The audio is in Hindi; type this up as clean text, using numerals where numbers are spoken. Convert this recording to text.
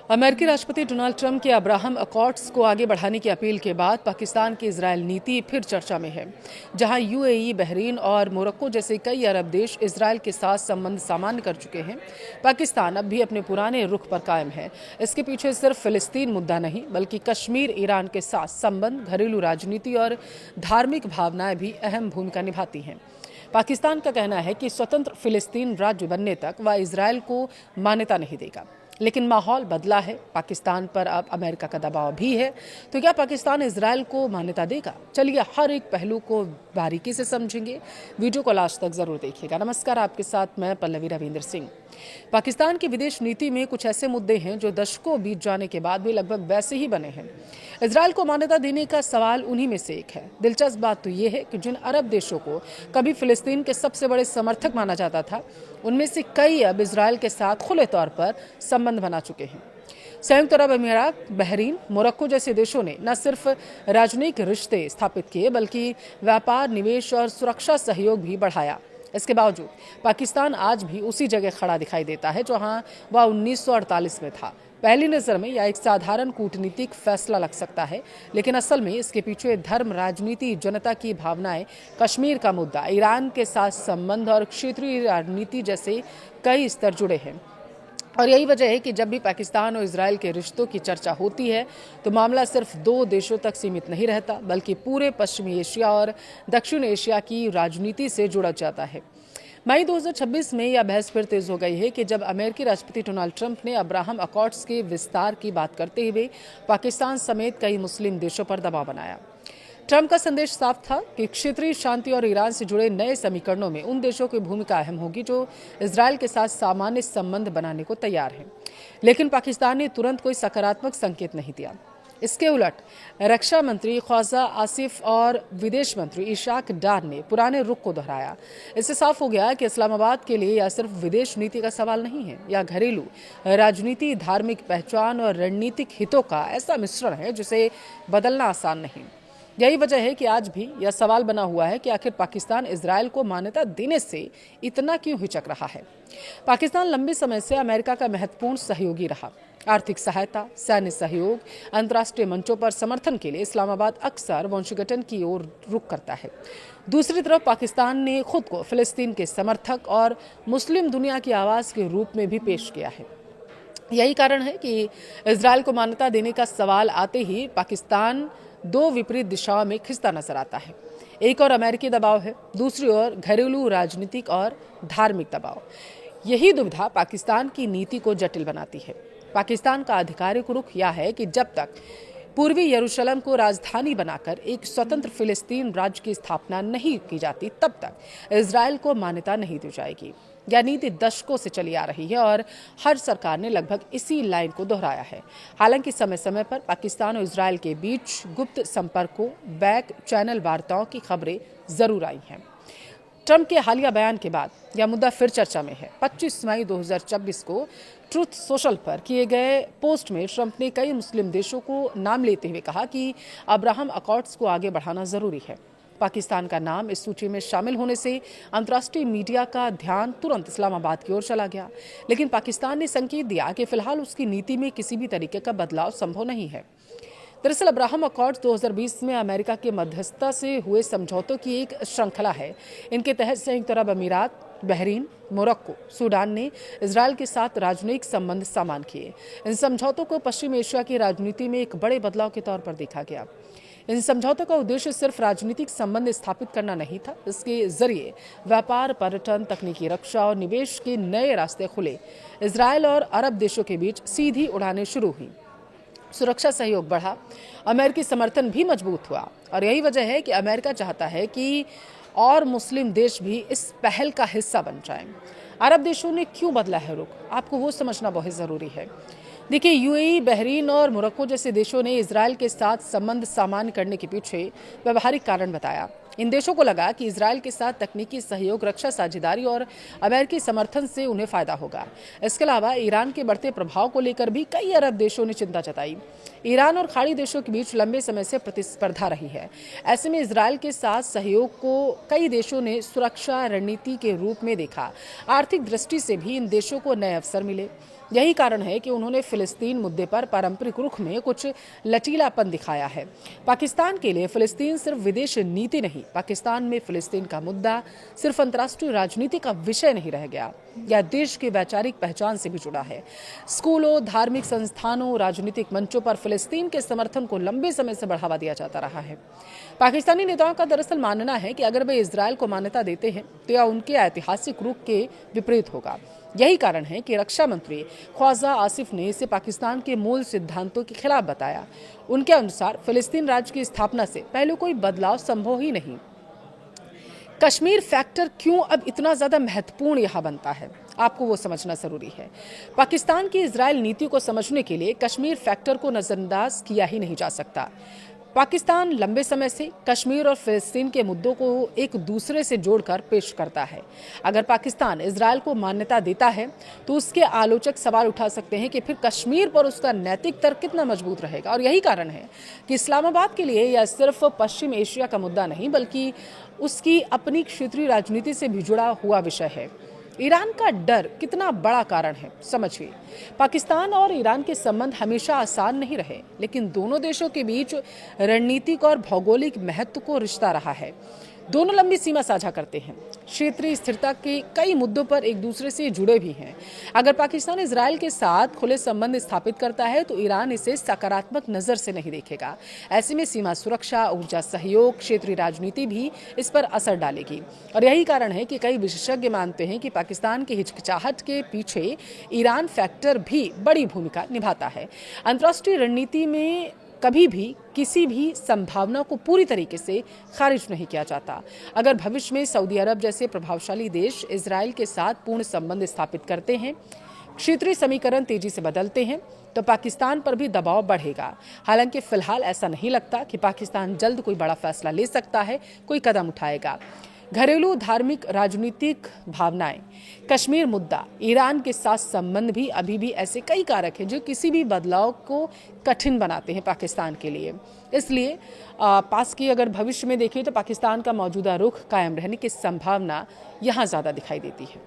अमेरिकी राष्ट्रपति डोनाल्ड ट्रंप के अब्राहम अकॉर्ड्स को आगे बढ़ाने की अपील के बाद पाकिस्तान की इजरायल नीति फिर चर्चा में है। जहां यूएई, बहरीन और मोरक्को जैसे कई अरब देश इजरायल के साथ संबंध सामान्य कर चुके हैं, पाकिस्तान अब भी अपने पुराने रुख पर कायम है। इसके पीछे सिर्फ फिलिस्तीन मुद्दा नहीं, बल्कि कश्मीर, ईरान के साथ संबंध, घरेलू राजनीति और धार्मिक भावनाएं भी अहम भूमिका निभाती हैं। पाकिस्तान का कहना है कि स्वतंत्र फिलिस्तीन राज्य बनने तक वह इजरायल को मान्यता नहीं देगा। लेकिन माहौल बदला है, पाकिस्तान पर अब अमेरिका का दबाव भी है। तो क्या पाकिस्तान इजरायल को मान्यता देगा? चलिए हर एक पहलू को बारीकी से समझेंगे। वीडियो को लास्ट तक जरूर देखिएगा। नमस्कार, आपके साथ मैं पल्लवी रविंद्र सिंह। पाकिस्तान की विदेश नीति में कुछ ऐसे मुद्दे हैं जो दशकों बीत जाने के बाद भी लगभग वैसे ही बने हैं। इजरायल को मान्यता देने का सवाल उन्हीं में से एक है। दिलचस्प बात तो ये है कि जिन अरब देशों को कभी फिलिस्तीन के सबसे बड़े समर्थक माना जाता था, उनमें से कई अब इजरायल के साथ खुले तौर पर संबंध बना चुके हैं। संयुक्त अरब अमीरात, बहरीन, मोरक्को जैसे देशों ने न सिर्फ राजनयिक रिश्ते स्थापित किए, बल्कि व्यापार, निवेश और सुरक्षा सहयोग भी बढ़ाया। इसके बावजूद पाकिस्तान आज भी उसी जगह खड़ा दिखाई देता है जहां वह 1948 में था। पहली नज़र में यह एक साधारण कूटनीतिक फैसला लग सकता है, लेकिन असल में इसके पीछे धर्म, राजनीति, जनता की भावनाएं, कश्मीर का मुद्दा, ईरान के साथ संबंध और क्षेत्रीय राजनीति जैसे कई स्तर जुड़े हैं। और यही वजह है कि जब भी पाकिस्तान और इजरायल के रिश्तों की चर्चा होती है तो मामला सिर्फ दो देशों तक सीमित नहीं रहता, बल्कि पूरे पश्चिमी एशिया और दक्षिण एशिया की राजनीति से जुड़ा जाता है। मई 2026 में यह बहस फिर तेज हो गई है कि जब अमेरिकी राष्ट्रपति डोनाल्ड ट्रंप ने अब्राहम अकॉर्ड्स के विस्तार की बात करते हुए पाकिस्तान समेत कई मुस्लिम देशों पर दबाव बनाया। ट्रंप का संदेश साफ था कि क्षेत्रीय शांति और ईरान से जुड़े नए समीकरणों में उन देशों की भूमिका अहम होगी जो इजरायल के साथ सामान्य संबंध बनाने को तैयार हैं। लेकिन पाकिस्तान ने तुरंत कोई सकारात्मक संकेत नहीं दिया। इसके उलट रक्षा मंत्री ख्वाजा आसिफ और विदेश मंत्री इशाक डार ने पुराने रुख को दोहराया। इससे साफ हो गया कि इस्लामाबाद के लिए यह सिर्फ विदेश नीति का सवाल नहीं है, यह घरेलू राजनीति, धार्मिक पहचान और रणनीतिक हितों का ऐसा मिश्रण है जिसे बदलना आसान नहीं। यही वजह है कि आज भी यह सवाल बना हुआ है कि आखिर पाकिस्तान इजरायल को मान्यता देने से इतना क्यों हिचक रहा है। पाकिस्तान लंबे समय से अमेरिका का महत्वपूर्ण सहयोगी रहा। आर्थिक सहायता, सैन्य सहयोग, अंतर्राष्ट्रीय मंचों पर समर्थन के लिए इस्लामाबाद अक्सर वाशिंगटन की ओर रुख करता है। दूसरी तरफ पाकिस्तान ने खुद को फिलिस्तीन के समर्थक और मुस्लिम दुनिया की आवाज़ के रूप में भी पेश किया है। यही कारण है कि इजरायल को मान्यता देने का सवाल आते ही पाकिस्तान दो विपरीत दिशाओं में खिंचता नजर आता है। एक और अमेरिकी दबाव है, दूसरी ओर घरेलू राजनीतिक और धार्मिक दबाव। यही दुविधा पाकिस्तान की नीति को जटिल बनाती है। पाकिस्तान का आधिकारिक रुख यह है कि जब तक पूर्वी यरूशलेम को राजधानी बनाकर एक स्वतंत्र फिलिस्तीन राज्य की स्थापना नहीं की जाती, तब तक इजरायल को मान्यता नहीं दी जाएगी। यह नीति दशकों से चली आ रही है और हर सरकार ने लगभग इसी लाइन को दोहराया है। हालांकि समय समय पर पाकिस्तान और इजरायल के बीच गुप्त संपर्कों, बैक चैनल वार्ताओं की खबरें जरूर आई हैं। ट्रंप के हालिया बयान के बाद यह मुद्दा फिर चर्चा में है। 25 मई 2024 को ट्रूथ सोशल पर किए गए पोस्ट में ट्रंप ने कई मुस्लिम देशों को नाम लेते हुए कहा कि अब्राहम अकॉर्ड्स को आगे बढ़ाना जरूरी है। पाकिस्तान का नाम इस सूची में शामिल होने से अंतर्राष्ट्रीय मीडिया का ध्यान तुरंत इस्लामाबाद की ओर चला गया। लेकिन पाकिस्तान ने संकेत दिया कि फिलहाल उसकी नीति में किसी भी तरीके का बदलाव संभव नहीं है। दरअसल अब्राहम अकॉर्ड्स 2020 में अमेरिका के मध्यस्थता से हुए समझौतों की एक श्रृंखला है। इनके तहत संयुक्त अरब अमीरात, बहरीन, मोरक्को, सूडान ने इजरायल के साथ राजनयिक संबंध सामान्य किए। इन समझौतों को पश्चिम एशिया की राजनीति में एक बड़े बदलाव के तौर पर देखा गया। इन समझौतों का उद्देश्य सिर्फ राजनीतिक संबंध स्थापित करना नहीं था, इसके जरिए व्यापार, पर्यटन, तकनीकी रक्षा और निवेश के नए रास्ते खुले। इजरायल और अरब देशों के बीच सीधी उड़ानें शुरू हुई, सुरक्षा सहयोग बढ़ा, अमेरिकी समर्थन भी मजबूत हुआ। और यही वजह है कि अमेरिका चाहता है कि और मुस्लिम देश भी इस पहल का हिस्सा बन जाएं। अरब देशों ने क्यों बदला है रुख, आपको वो समझना बहुत ज़रूरी है। देखिए, यूएई, बहरीन और मोरक्को जैसे देशों ने इजरायल के साथ संबंध सामान्य करने के पीछे व्यवहारिक कारण बताया। इन देशों को लगा कि इजरायल के साथ तकनीकी सहयोग, रक्षा साझेदारी और अमेरिकी समर्थन से उन्हें फायदा होगा। इसके अलावा ईरान के बढ़ते प्रभाव को लेकर भी कई अरब देशों ने चिंता जताई। ईरान और खाड़ी देशों के बीच लंबे समय से प्रतिस्पर्धा रही है। ऐसे में इजरायल के साथ सहयोग को कई देशों ने सुरक्षा रणनीति के रूप में देखा। आर्थिक दृष्टि से भी इन देशों को नए अवसर मिले। यही कारण है कि उन्होंने फिलिस्तीन मुद्दे पर पारंपरिक रुख में कुछ लचीलापन दिखाया है। पाकिस्तान के लिए फिलिस्तीन सिर्फ विदेश नीति नहीं, पाकिस्तान में फिलिस्तीन का मुद्दा सिर्फ अंतर्राष्ट्रीय राजनीति का विषय नहीं रह गया, यह देश की वैचारिक पहचान से भी जुड़ा है। स्कूलों, धार्मिक संस्थानों, राजनीतिक मंचों पर फिलिस्तीन के समर्थन को लंबे समय से बढ़ावा दिया जाता रहा है। पाकिस्तानी नेताओं का दरअसल मानना है कि अगर वे इजरायल को मान्यता देते हैं तो यह उनके ऐतिहासिक रुख के विपरीत होगा। यही कारण है कि रक्षा मंत्री ख्वाजा आसिफ ने इसे पाकिस्तान के मूल सिद्धांतों के खिलाफ बताया। उनके अनुसार फिलिस्तीन राज्य की स्थापना से पहले कोई बदलाव संभव ही नहीं। कश्मीर फैक्टर क्यों अब इतना ज्यादा महत्वपूर्ण यहाँ बनता है, आपको वो समझना जरूरी है। पाकिस्तान की इजरायल नीति को समझने के लिए कश्मीर फैक्टर को नजरअंदाज किया ही नहीं जा सकता। पाकिस्तान लंबे समय से कश्मीर और फिलिस्तीन के मुद्दों को एक दूसरे से जोड़कर पेश करता है। अगर पाकिस्तान इजरायल को मान्यता देता है तो उसके आलोचक सवाल उठा सकते हैं कि फिर कश्मीर पर उसका नैतिक तर्क कितना मजबूत रहेगा। और यही कारण है कि इस्लामाबाद के लिए यह सिर्फ पश्चिम एशिया का मुद्दा नहीं, बल्कि उसकी अपनी क्षेत्रीय राजनीति से भी जुड़ा हुआ विषय है। ईरान का डर कितना बड़ा कारण है, समझिए। पाकिस्तान और ईरान के संबंध हमेशा आसान नहीं रहे, लेकिन दोनों देशों के बीच रणनीतिक और भौगोलिक महत्व को रिश्ता रहा है। दोनों लंबी सीमा साझा करते हैं, क्षेत्रीय स्थिरता के कई मुद्दों पर एक दूसरे से जुड़े भी हैं। अगर पाकिस्तान इजरायल के साथ खुले संबंध स्थापित करता है तो ईरान इसे सकारात्मक नजर से नहीं देखेगा। ऐसे में सीमा सुरक्षा, ऊर्जा सहयोग, क्षेत्रीय राजनीति भी इस पर असर डालेगी। और यही कारण है कि कई विशेषज्ञ मानते हैं कि पाकिस्तान की हिचकिचाहट के पीछे ईरान फैक्टर भी बड़ी भूमिका निभाता है। अंतर्राष्ट्रीय रणनीति में कभी भी किसी भी संभावना को पूरी तरीके से खारिज नहीं किया जाता। अगर भविष्य में सऊदी अरब जैसे प्रभावशाली देश इजरायल के साथ पूर्ण संबंध स्थापित करते हैं, क्षेत्रीय समीकरण तेजी से बदलते हैं, तो पाकिस्तान पर भी दबाव बढ़ेगा। हालांकि फिलहाल ऐसा नहीं लगता कि पाकिस्तान जल्द कोई बड़ा फैसला ले सकता है, कोई कदम उठाएगा। घरेलू, धार्मिक, राजनीतिक भावनाएं, कश्मीर मुद्दा, ईरान के साथ संबंध भी अभी भी ऐसे कई कारक हैं जो किसी भी बदलाव को कठिन बनाते हैं पाकिस्तान के लिए। इसलिए पास की अगर भविष्य में देखें तो पाकिस्तान का मौजूदा रुख कायम रहने की संभावना यहाँ ज़्यादा दिखाई देती है।